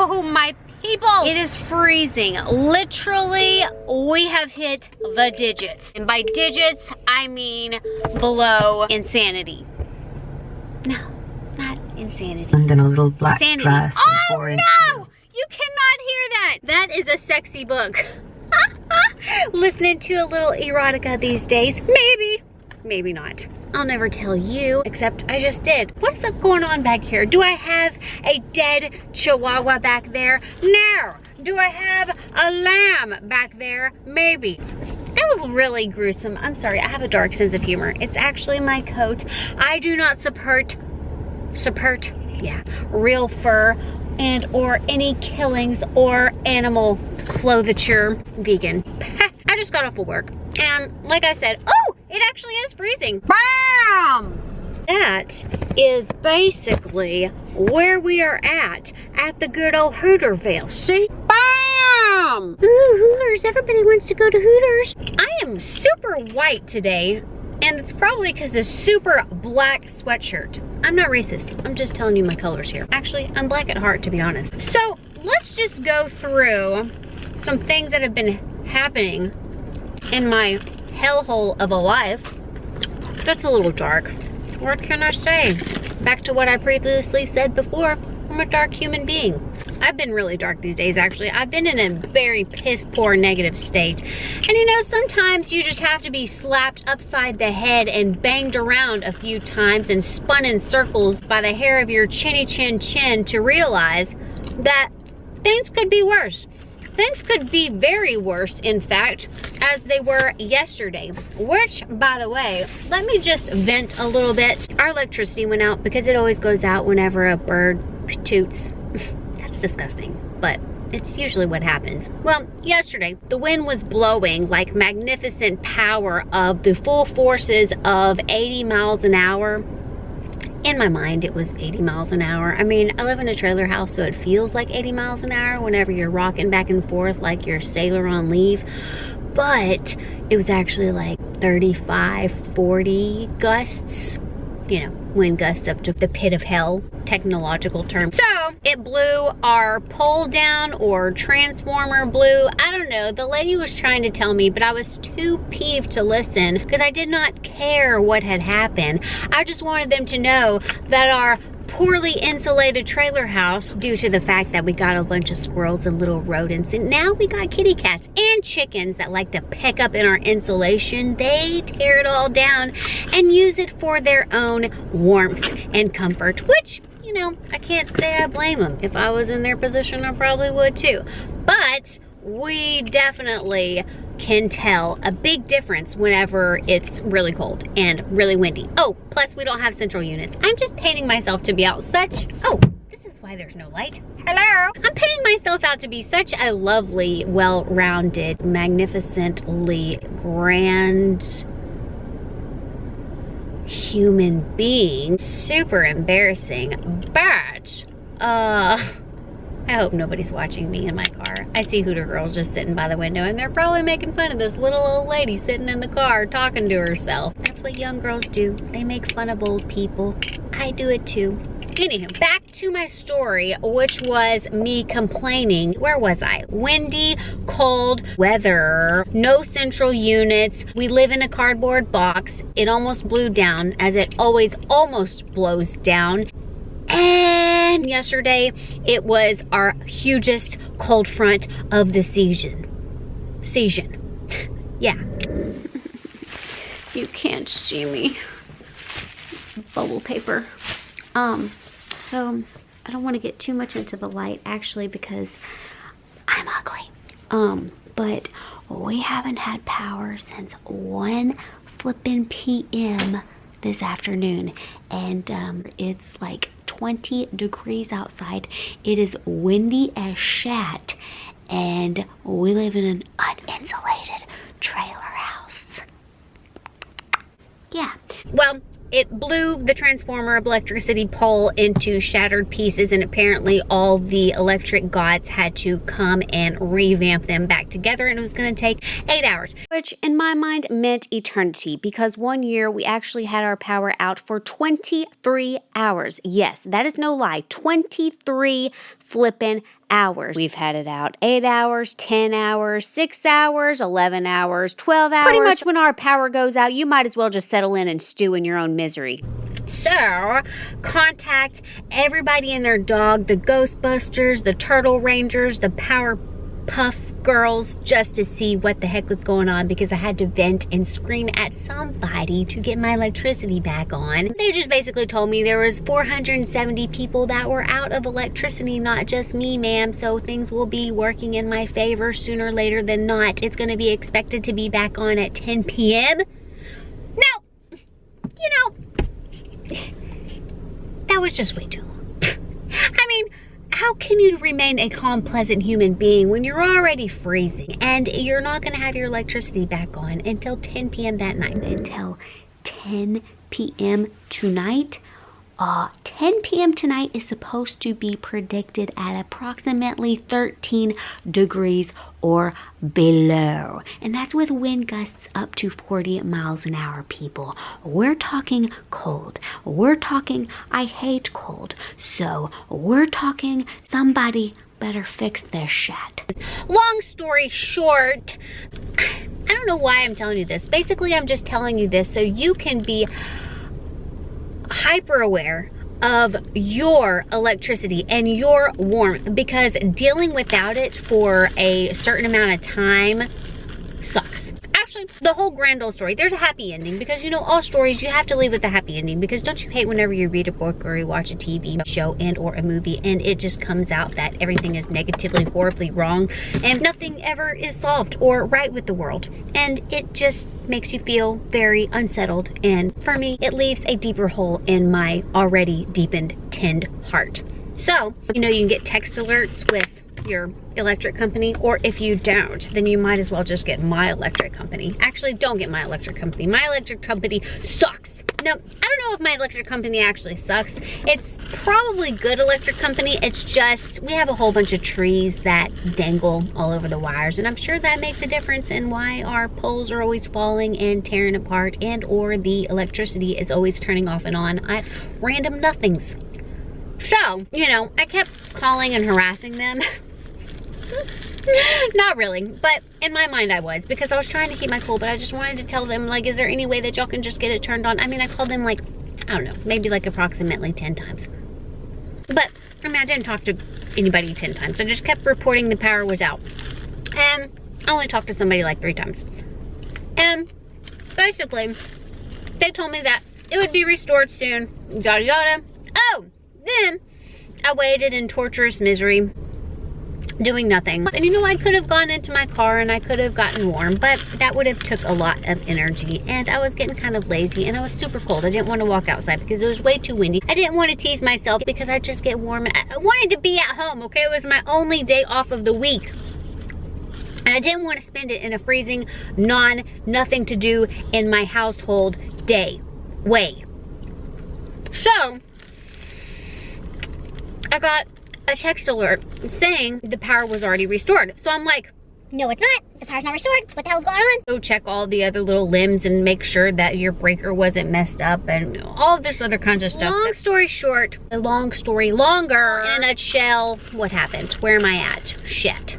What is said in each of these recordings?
Oh, my people. It is freezing. Literally, we have hit the digits. And by digits, I mean below insanity. No, not insanity. And then a little black Sanity. dress. Oh, no! You cannot hear that. That is a sexy book. Listening to a little erotica these days. Maybe. Maybe not. I'll never tell you, except I just did. What is up going on back here? Do I have a dead chihuahua back there? No. Do I have a lamb back there? Maybe. That was really gruesome. I'm sorry, I have a dark sense of humor. It's actually my coat. I do not support, yeah, real fur and or any killings or animal clothature. Vegan. I just got off of work. And like I said, oh, it actually is freezing. Bam! That is basically where we are at the good old Hooterville. See? Bam! Ooh, Hooters. Everybody wants to go to Hooters. I am super white today, and it's probably because of super black sweatshirt. I'm not racist. I'm just telling you my colors here. Actually, I'm black at heart, to be honest. So let's just go through some things that have been happening in my hellhole of a life. That's a little dark. What can I say? Back to what I previously said before, I'm a dark human being. I've been really dark these days, actually. I've been in a very piss poor negative state. And you know, sometimes you just have to be slapped upside the head and banged around a few times and spun in circles by the hair of your chinny chin chin to realize that things could be worse. Things could be very worse, in fact, as they were yesterday. Which, by the way, let me just vent a little bit. Our electricity went out because it always goes out whenever a bird toots. That's disgusting, but it's usually what happens. Well, yesterday, the wind was blowing like magnificent power of the full forces of 80 miles an hour. In my mind, it was 80 miles an hour. I mean, I live in a trailer house, so it feels like 80 miles an hour whenever you're rocking back and forth like you're a sailor on leave. But it was actually like 35, 40 gusts. You know, wind gusts up to the pit of hell, technological term. So it blew our pole down, or transformer blew. I don't know. The lady was trying to tell me, but I was too peeved to listen because I did not care what had happened. I just wanted them to know that our poorly insulated trailer house, due to the fact that we got a bunch of squirrels and little rodents, and now we got kitty cats and chickens that like to peck up in our insulation, they tear it all down and use it for their own warmth and comfort, which, you know, I can't say I blame them. If I was in their position, I probably would too. But we definitely can tell a big difference whenever it's really cold and really windy. Oh, plus we don't have central units. I'm just painting myself to be out such, oh, this is why there's no light. Hello. I'm painting myself out to be such a lovely, well-rounded, magnificently grand human being. Super embarrassing, but, I hope nobody's watching me in my car. I see Hooter girls just sitting by the window, and they're probably making fun of this little old lady sitting in the car talking to herself. That's what young girls do. They make fun of old people. I do it too. Anywho, back to my story, which was me complaining. Where was I? Windy, cold weather, no central units. We live in a cardboard box. It almost blew down, as it always almost blows down. And yesterday, it was our hugest cold front of the season. Yeah. You can't see me. Bubble paper. So I don't want to get too much into the light, actually, because I'm ugly. But we haven't had power since 1 flippin' p.m. this afternoon, and it's like 20 degrees outside. It is windy as shat, and we live in an uninsulated trailer house. Yeah. Well, it blew the transformer electricity pole into shattered pieces, and apparently all the electric gods had to come and revamp them back together, and it was going to take 8 hours. Which in my mind meant eternity, because 1 year we actually had our power out for 23 hours. Yes, that is no lie. 23 flippin' hours. We've had it out 8 hours, 10 hours, 6 hours, 11 hours, 12 hours. Pretty much when our power goes out, you might as well just settle in and stew in your own misery. So, contact everybody and their dog, the Ghostbusters, the Turtle Rangers, the Powerpuff Girls, just to see what the heck was going on, because I had to vent and scream at somebody to get my electricity back on. They just basically told me there was 470 people that were out of electricity, not just me, ma'am, so things will be working in my favor sooner later than not. It's going to be expected to be back on at 10 p.m. Now, you know, that was just way too long. I mean, how can you remain a calm, pleasant human being when you're already freezing and you're not going to have your electricity back on until 10 p.m. that night? Until 10 p.m. tonight? 10 p.m. tonight is supposed to be predicted at approximately 13 degrees or below. And that's with wind gusts up to 40 miles an hour, people. We're talking cold. We're talking I hate cold. So we're talking somebody better fix their shit. Long story short, I don't know why I'm telling you this. Basically, I'm just telling you this so you can be hyper aware of your electricity and your warmth, because dealing without it for a certain amount of time sucks. Actually, the whole grand old story, there's a happy ending, because you know, all stories you have to leave with a happy ending, because don't you hate whenever you read a book or you watch a TV show and or a movie and it just comes out that everything is negatively, horribly wrong and nothing ever is solved or right with the world, and it just makes you feel very unsettled. And for me, it leaves a deeper hole in my already deepened, tinned heart. So, you know, you can get text alerts with your electric company, or if you don't, then you might as well just get my electric company. Actually, don't get my electric company. My electric company sucks. No, I don't know if my electric company actually sucks. It's probably good electric company. It's just, we have a whole bunch of trees that dangle all over the wires, and I'm sure that makes a difference in why our poles are always falling and tearing apart, and or the electricity is always turning off and on at random nothings. So, you know, I kept calling and harassing them. Not really, but in my mind I was, because I was trying to keep my cool, but I just wanted to tell them, like, is there any way that y'all can just get it turned on? I mean, I called them like, I don't know, maybe like approximately 10 times. But, I mean, I didn't talk to anybody 10 times. I just kept reporting the power was out. And I only talked to somebody like 3 times. And basically, they told me that it would be restored soon, yada yada. Oh, then I waited in torturous misery, doing nothing. And you know, I could have gone into my car and I could have gotten warm, but that would have took a lot of energy, and I was getting kind of lazy, and I was super cold. I didn't want to walk outside because it was way too windy. I didn't want to tease myself because I just get warm. I wanted to be at home, okay? It was my only day off of the week. And I didn't want to spend it in a freezing, nothing to do in my household day way. So, I got a text alert saying the power was already restored. So I'm like, no, it's not. The power's not restored. What the hell's going on? Go check all the other little limbs and make sure that your breaker wasn't messed up and all this other kinds of stuff. Long story short, a long story longer. In a nutshell, what happened? Where am I at? Shit.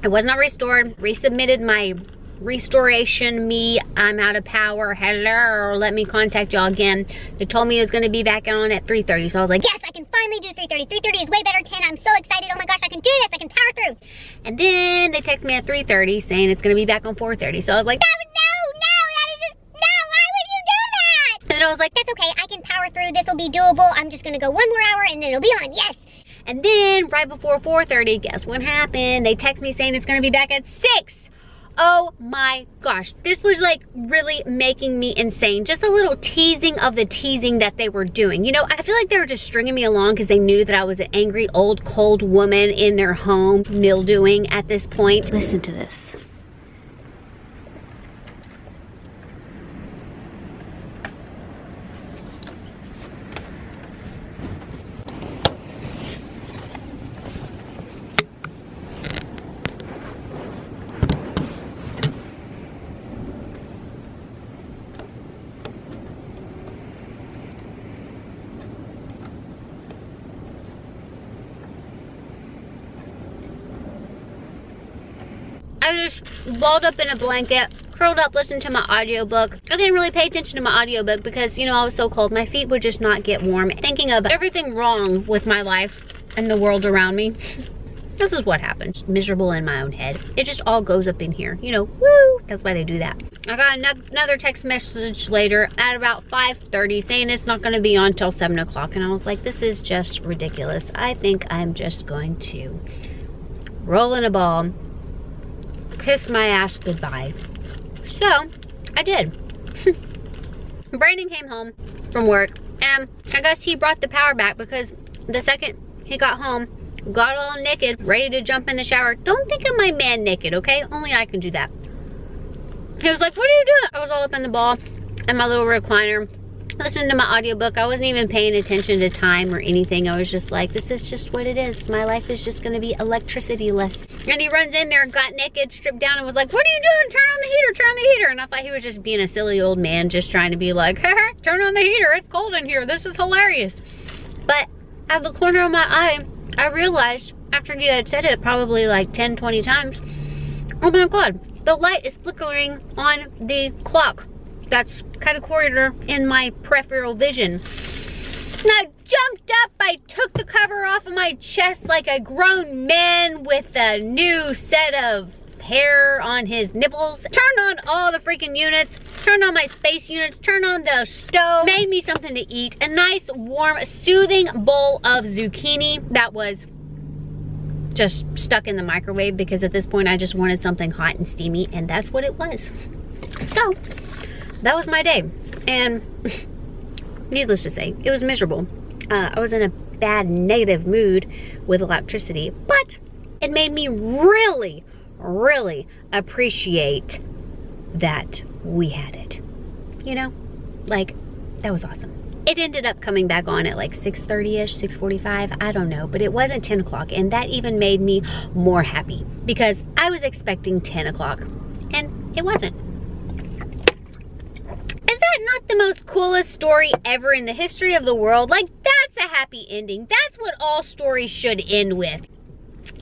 It was not restored. Resubmitted my restoration. I'm out of power. Hello, let me contact y'all again. They told me it was going to be back on at 3:30, so I was like, yes, I can finally do 3:30. 3:30 is way better. 10, I'm so excited. Oh my gosh, I can do this. I can power through. And then they text me at 3:30 saying it's going to be back on 4:30, so I was like, no, that is just, no, why would you do that? And then I was like, that's okay, I can power through. This will be doable. I'm just going to go one more hour and then it'll be on. Yes. And then right before 4:30, guess what happened? They text me saying it's going to be back at 6. Oh my gosh, this was like really making me insane. Just a little teasing of the teasing that they were doing. You know, I feel like they were just stringing me along because they knew that I was an angry, old, cold woman in their home, mildewing at this point. Listen to this. I just balled up in a blanket, curled up, listened to my audiobook. I didn't really pay attention to my audiobook because, you know, I was so cold. My feet would just not get warm. Thinking of everything wrong with my life and the world around me. This is what happens. Miserable in my own head. It just all goes up in here. You know, woo! That's why they do that. I got another text message later at about 5:30 saying it's not going to be on till 7 o'clock. And I was like, this is just ridiculous. I think I'm just going to roll in a ball, kiss my ass goodbye. So, I did. Brandon came home from work, and I guess he brought the power back because the second he got home, got all naked, ready to jump in the shower. Don't think of my man naked, okay? Only I can do that. He was like, what are you doing? I was all up in the ball in my little recliner, listening to my audiobook. I wasn't even paying attention to time or anything. I was just like, this is just what it is. My life is just gonna be electricity-less. And he runs in there, got naked, stripped down, and was like, what are you doing? Turn on the heater, turn on the heater. And I thought he was just being a silly old man, just trying to be like, haha, turn on the heater, it's cold in here, this is hilarious. But out of the corner of my eye, I realized, after he had said it probably like 10, 20 times, oh my God, the light is flickering on the clock that's kind of corridor in my peripheral vision. And I jumped up, I took the cover off of my chest like a grown man with a new set of hair on his nipples, turned on all the freaking units, turned on my space units, turned on the stove, made me something to eat, a nice, warm, soothing bowl of zucchini that was just stuck in the microwave because at this point I just wanted something hot and steamy, and that's what it was. So, that was my day, and needless to say, it was miserable. I was in a bad, negative mood with electricity, but it made me really, really appreciate that we had it. You know, like, that was awesome. It ended up coming back on at like 6:30ish, 6:45, I don't know, but it wasn't 10 o'clock, and that even made me more happy because I was expecting 10 o'clock, and it wasn't. Is that not the most coolest story ever in the history of the world? Like, that's a happy ending. That's what all stories should end with.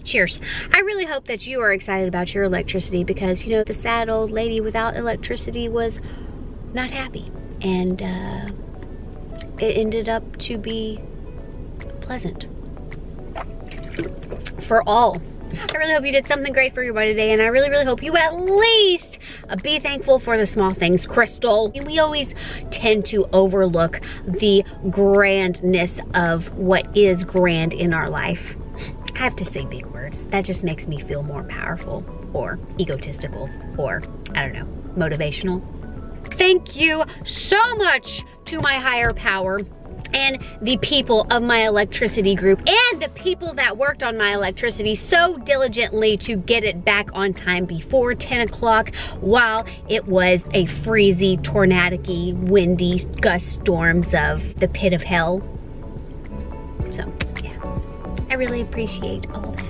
Cheers. I really hope that you are excited about your electricity because, you know, the sad old lady without electricity was not happy. And it ended up to be pleasant for all. I really hope you did something great for your body today, and I really, really hope you at least be thankful for the small things, Crystal. We always tend to overlook the grandness of what is grand in our life. I have to say big words. That just makes me feel more powerful or egotistical or, I don't know, motivational. Thank you so much to my higher power and the people of my electricity group and the people that worked on my electricity so diligently to get it back on time before 10 o'clock while it was a freezy, tornadic-y, windy gust storms of the pit of hell. So, yeah, I really appreciate all that.